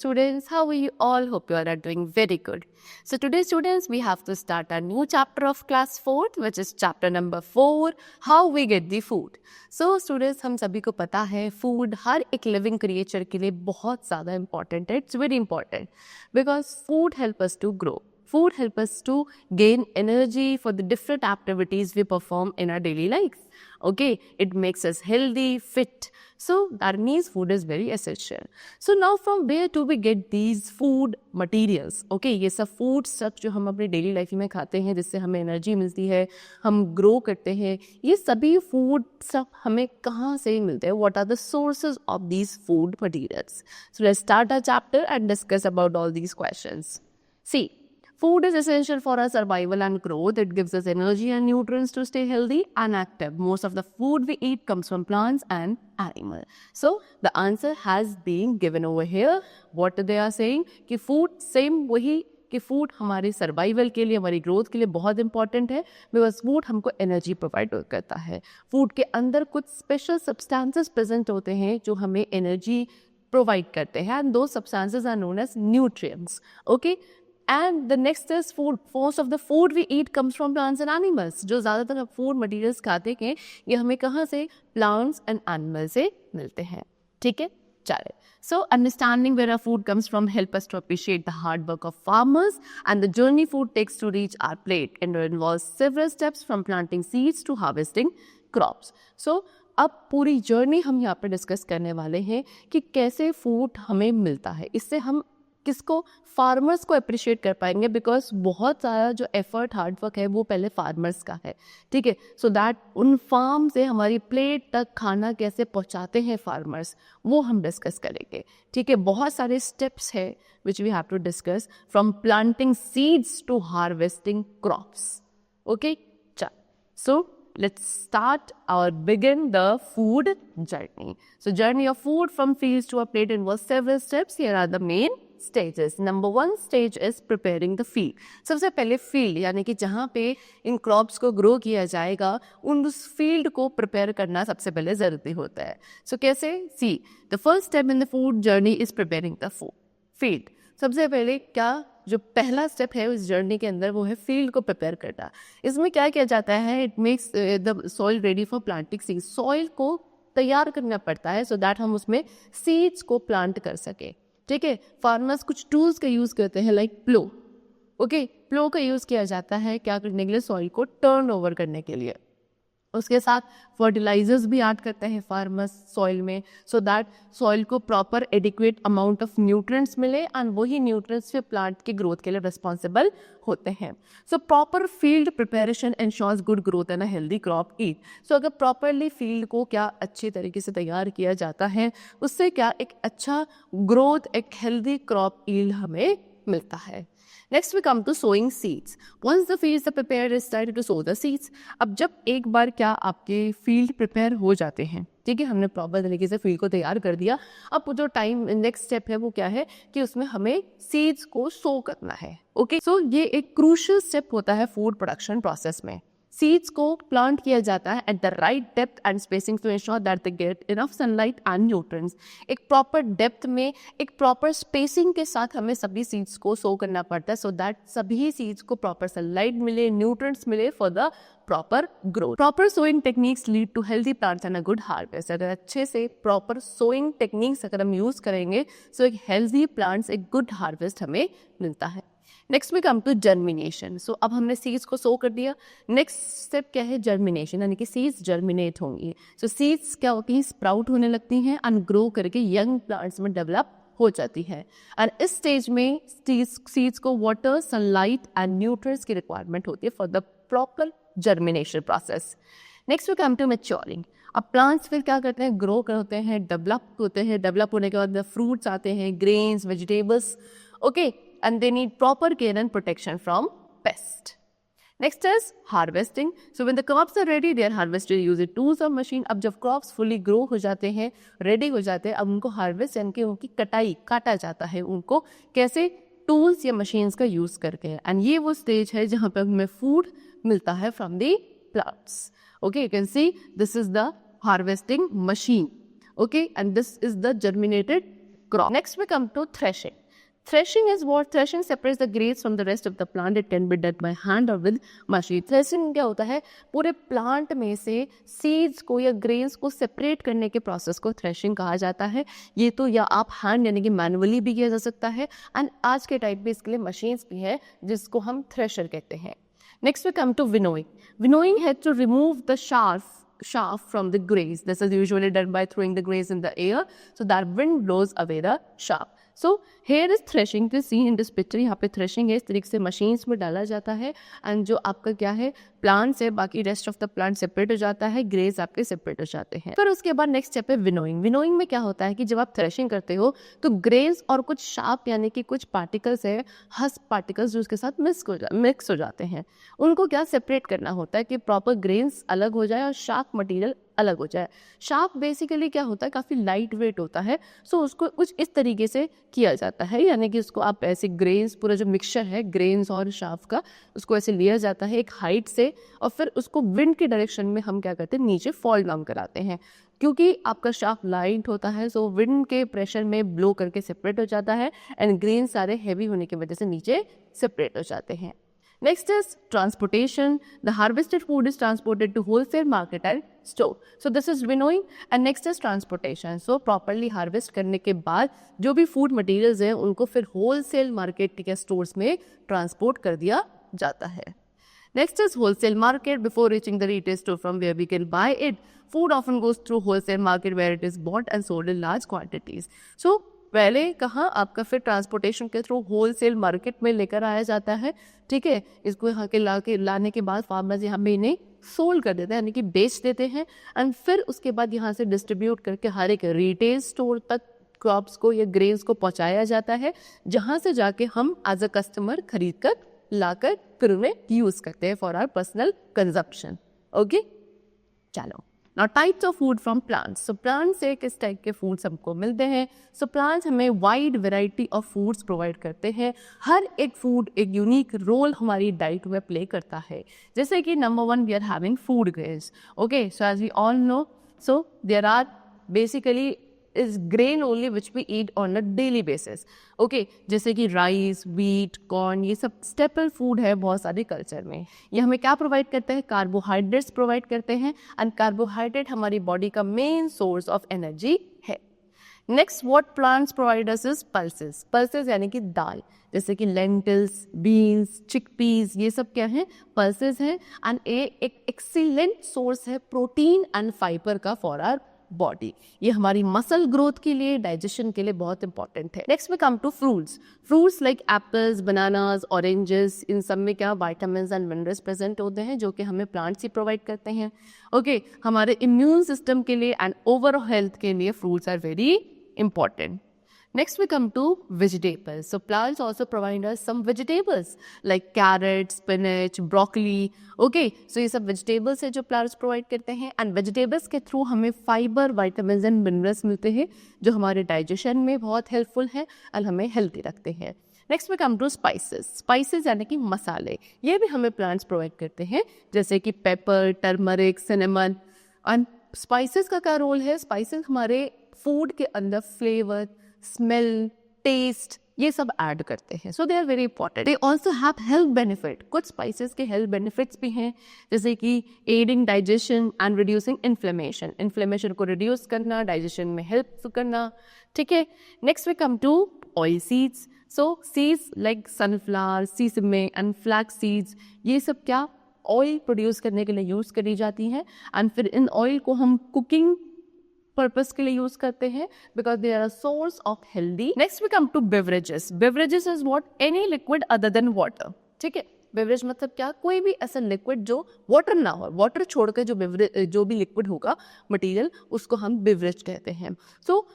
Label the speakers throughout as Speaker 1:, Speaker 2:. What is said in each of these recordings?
Speaker 1: students. How are you all? Hope you all are doing very good. So today students, we have to start a new chapter of class 4th, which is chapter number 4, how we get the food. So students, हम सभी को पता है food हर एक living creature के लिए बहुत ज़्यादा important है. It's very important because food help us to grow. Food help us to gain energy for the different activities we perform in our daily life. Okay, it makes us healthy, fit. So that means food is very essential. So now from where do we get these food materials? Okay, ये सब food सब जो हम अपने daily life में खाते हैं जिससे हमें energy मिलती है, हम grow करते हैं, ये सभी food सब हमें कहाँ से मिलते हैं? What are the sources of these food materials? So let's start our chapter and discuss about all these questions. See, food is essential for our survival and growth. It gives us energy and nutrients to stay healthy and active. Most of the food we eat comes from plants and animals. So the answer has been given over here. What they are saying कि food same वही कि food हमारे survival के लिए, हमारी growth के लिए बहुत important है because food हमको energy provide करता है. Food के अंदर कुछ special substances present होते हैं जो हमें energy provide करते हैं and those substances are known as nutrients. Okay. And the next is food. Most of the food we eat comes from plants and animals. जो ज़्यादातर food materials खाते हैं ये हमें कहाँ से plants and animals से मिलते हैं. ठीक है, चलिए. So understanding where our food comes from help us to appreciate the hard work of farmers and the journey food takes to reach our plate. And it involves several steps from planting seeds to harvesting crops. So अब पूरी journey हम यहाँ पर discuss करने वाले हैं कि कैसे फूड हमें मिलता है. इससे हम किसको फार्मर्स को अप्रिशिएट कर पाएंगे बिकॉज बहुत सारा जो एफर्ट हार्ड वर्क है वो पहले फार्मर्स का है. ठीक है, सो दैट उन फार्म से हमारी प्लेट तक खाना कैसे पहुंचाते हैं फार्मर्स वो हम डिस्कस करेंगे. ठीक है, बहुत सारे स्टेप्स है which we have to discuss from planting seeds to harvesting crops. Okay, चल. So let's start or begin the food journey. So journey of food from fields to a plate involves several steps. Here are the main stages. Number 1 stage is preparing the field. सबसे पहले field यानी कि जहाँ पे इन crops को grow किया जाएगा उस field को prepare करना सबसे पहले ज़रूरी होता है. So कैसे? See, the first step in the food journey is preparing the field. सबसे पहले क्या जो पहला स्टेप है उस जर्नी के अंदर वो है फील्ड को प्रिपेयर करना. इसमें क्या किया जाता है? It makes the soil ready for planting seeds. Soil को तैयार करना पड़ता है सो दैट हम उसमें सीड्स को प्लांट कर सके. ठीक है, फार्मर्स कुछ टूल्स का यूज़ करते हैं लाइक प्लो. ओके, प्लो का यूज़ किया जाता है क्या करने के लिए? सॉइल को टर्न ओवर करने के लिए. उसके साथ फर्टिलाइजर्स भी ऐड करते हैं फार्मर्स सॉइल में सो दैट सॉइल को proper adequate amount of nutrients मिले एंड वही न्यूट्रिएंट्स फिर प्लांट के ग्रोथ के लिए रिस्पॉन्सिबल होते हैं. So proper field preparation ensures good growth and a healthy crop it. So अगर प्रॉपरली फील्ड को क्या अच्छे तरीके से तैयार किया जाता है उससे क्या एक अच्छा ग्रोथ, एक हेल्दी क्रॉप ईल्ड हमें मिलता है. Next we come to sowing seeds. Once the fields are prepared, it's time to sow the seeds. अब जब एक बार क्या आपके फील्ड प्रिपेयर हो जाते हैं, ठीक है, हमने प्रॉपर तरीके से फील्ड को तैयार कर दिया. अब जो टाइम नेक्स्ट स्टेप है वो क्या है कि उसमें हमें सीड्स को सो करना है. ओके, सो ये एक क्रूशियल स्टेप होता है फूड प्रोडक्शन प्रोसेस में. सीड्स को प्लांट किया जाता है at the right depth and spacing to ensure that they get enough sunlight and nutrients. एक प्रॉपर डेप्थ में एक प्रॉपर स्पेसिंग के साथ हमें सभी सीड्स को सो करना पड़ता है सो दैट सभी सीड्स को प्रॉपर सनलाइट मिले, न्यूट्रिएंट्स मिले for the proper growth. Proper sowing techniques lead to healthy plants and a good harvest. अगर अच्छे से प्रॉपर सोइंग टेक्निक्स अगर हम यूज करेंगे सो एक हेल्दी प्लांट्स, एक गुड हार्वेस्ट हमें मिलता है. Next we come to germination. So अब हमने सीड्स को सो कर दिया. नेक्स्ट स्टेप क्या है? जर्मिनेशन, यानी कि सीड्स जर्मिनेट होंगी. सो सीड्स क्या होती हैं? स्प्राउट होने लगती हैं एंड ग्रो करके यंग प्लांट्स में डेवलप हो जाती है. एंड इस स्टेज में सीड्स को वाटर, सनलाइट एंड न्यूट्रिएंट्स की रिक्वायरमेंट होती है for the proper germination process. Next we come to maturing. अब प्लांट्स फिर क्या करते हैं? ग्रो होते हैं, डेवलप होते हैं. डेवलप होने के बाद फ्रूट्स आते हैं, grains, vegetables. Okay, and they need proper care and protection from pest. Next is harvesting. So when the crops are ready, they are harvested using tools or machine. अब जब crops fully grow हो जाते हैं, ready हो जाते हैं, अब उनको harvest यानी कि उनकी कटाई, काटा जाता है उनको कैसे? tools या machines का use करके. and ये वो stage है जहाँ पे हमें food मिलता है from the plants. Okay, you can see this is the harvesting machine. Okay, and this is the germinated crop. Next we come to threshing. Threshing is what? Threshing separates the grains from the rest of the plant. It can be done by hand or with machine. Threshing क्या होता है? पूरे plant में से seeds को या grains को separate करने के प्रोसेस को थ्रेशिंग कहा जाता है. ये तो या आप हैंड यानी कि मैनुअली भी किया जा सकता है, एंड आज के टाइप में इसके लिए मशीन्स भी है जिसको हम थ्रेशर कहते हैं. Next we come to winnowing. Winnowing has to remove the chaff from the grains. This is usually done by throwing the grains in the air so that wind blows away the chaff. So here is threshing. To see in this picture, यहाँ पे threshing है, इस तरीके से machines में डाला जाता है, एंड जो आपका क्या है प्लांट्स है, बाकी rest of the plant separate हो जाता है, ग्रेस आपके सेपरेट हो जाते हैं. फिर उसके बाद नेक्स्ट स्टेप है विनोइंग. विनोइंग में क्या होता है कि जब आप थ्रेशिंग करते हो तो ग्रेन्स और कुछ शार्प यानी कि कुछ पार्टिकल्स है, हस्क पार्टिकल्स जो उसके साथ मिक्स हो जाते हैं, उनको क्या सेपरेट करना होता है कि प्रॉपर ग्रेन्स अलग हो जाए और शार्प मटीरियल अलग हो जाए. शार्प बेसिकली क्या होता है, काफ़ी लाइट वेट होता है, सो उसको कुछ इस तरीके से किया जाता है, यानी कि उसको आप ऐसे ग्रेन्स, पूरा जो मिक्सचर है ग्रेन्स और शार्प का, उसको ऐसे लिया जाता है एक हाइट से, और फिर उसको विंड के डायरेक्शन में हम क्या करते हैं, नीचे फॉल डाउन कराते हैं. क्योंकि आपका शार्प लाइट होता है, सो विंड के प्रेशर में ब्लो करके सेपरेट हो जाता है, एंड ग्रेन सारे हैवी होने की वजह से नीचे सेपरेट हो जाते हैं. Next is transportation. The harvested food is transported to wholesale market and store. So this is winnowing, and next is transportation. So properly harvest करने के बाद जो भी food materials हैं उनको फिर wholesale market के stores में transport कर दिया जाता है. Next is wholesale market. Before reaching the retail store from where we can buy it, food often goes through wholesale market where it is bought and sold in large quantities. So पहले कहाँ आपका फिर transportation के through wholesale market में लेकर आया जाता है, ठीक है. इसको यहाँ के लाने के बाद फार्मर्स यहाँ पे इन्हें सोल्ड कर देते हैं, यानी कि बेच देते हैं, एंड फिर उसके बाद यहाँ से डिस्ट्रीब्यूट करके हर एक रिटेल स्टोर तक क्रॉप्स को या ग्रेन्स को पहुँचाया जाता है, जहाँ से जाके हम एज अ कस्टमर खरीद कर लाकर फिर उन्हें यूज़ करते हैं for our personal consumption. Okay, चलो. Now types of food from plants. So plants से किस टाइप के फूड्स हमको मिलते हैं. So plants हमें wide variety of foods provide करते हैं. हर एक फूड एक यूनिक रोल हमारी डाइट में प्ले करता है. जैसे कि number 1 we are having food grains. Okay, so as we all know, so there are basically is grain only which we eat on a daily basis. Okay, जैसे कि rice, wheat, corn, ये सब staple food है बहुत सारे culture में. ये हमें क्या प्रोवाइड करते हैं, कार्बोहाइड्रेट्स प्रोवाइड करते हैं, एंड कार्बोहाइड्रेट हमारी बॉडी का मेन सोर्स ऑफ एनर्जी है. Next what plants provide us is pulses. Pulses यानी कि दाल, जैसे कि लेंटिल्स, बीन्स, चिकपीस, ये सब क्या है, पल्सेस हैं, एंड एक एक्सीलेंट सोर्स है प्रोटीन एंड फाइबर का फॉर आवर बॉडी. ये हमारी मसल ग्रोथ के लिए, डाइजेशन के लिए बहुत इंपॉर्टेंट है. Next we come to fruits. Fruits like apples, bananas, oranges, इन सब में क्या विटामिन्स एंड मिनरल्स प्रेजेंट होते हैं जो कि हमें प्लांट्स ही प्रोवाइड करते हैं. ओके, हमारे इम्यून सिस्टम के लिए एंड ओवरऑल हेल्थ के लिए fruits are very important. Next we come to vegetables. So plants also provide us some vegetables like carrot, spinach, broccoli. Okay, so ये सब vegetables है जो plants provide करते हैं, and vegetables के through हमें fiber, vitamins and minerals मिलते हैं जो हमारे digestion में बहुत helpful है और हमें healthy रखते हैं. Next we come to spices. Spices यानी कि मसाले, ये भी हमें plants provide करते हैं, जैसे कि pepper, turmeric, cinnamon. And spices का क्या रोल है, spices हमारे food के अंदर flavor, स्मेल, टेस्ट, ये सब ऐड करते हैं. So they are very important. They also have health benefit. कुछ स्पाइसेस के हेल्थ बेनिफिट्स भी हैं, जैसे कि aiding digestion and reducing inflammation. Inflammation को रिड्यूस करना, डाइजेशन में हेल्प करना, ठीक है. Next we come to oil seeds. So seeds like sunflower, sesame and flax seeds, ये सब क्या ऑयल प्रोड्यूस करने के लिए यूज़ करी जाती हैं, एंड फिर इन ऑयल को हम कुकिंग पर्पस के लिए यूज करते हैं because they are a source of healthy. Next we come to beverages. Beverages is what, any liquid other than water. ठीक है, बेवरेज मतलब क्या, कोई भी ऐसा लिक्विड जो वाटर ना हो, वाटर छोड़कर जो भी लिक्विड होगा मटेरियल, उसको हम बेवरेज कहते हैं. सो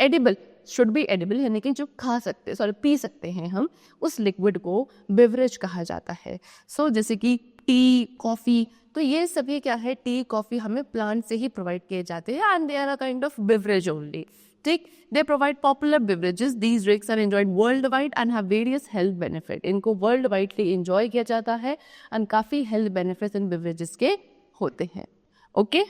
Speaker 1: एडिबल शुड बी एडिबल, यानी कि जो खा सकते, सॉरी पी सकते हैं हम, उस लिक्विड को बेवरेज कहा जाता है. सो जैसे कि टी, कॉफी, तो ये सभी क्या है, टी, कॉफी हमें प्लांट से ही प्रोवाइड किए जाते हैं, and they are a kind of beverage only. ठीक, they provide popular beverages. These drinks are enjoyed worldwide and have various health benefit. इनको वर्ल्ड वाइडली एंजॉय किया जाता है एंड काफ़ी हेल्थ बेनिफिट्स इन बेवरेजेस के होते हैं. Okay,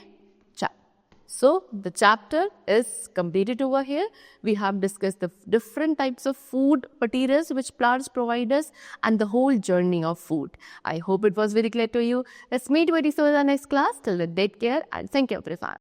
Speaker 1: So the chapter is completed over here. We have discussed the different types of food materials which plants provide us and the whole journey of food. I hope it was very clear to you. Let's meet very soon in the next class. Till then, take care and thank you everyone.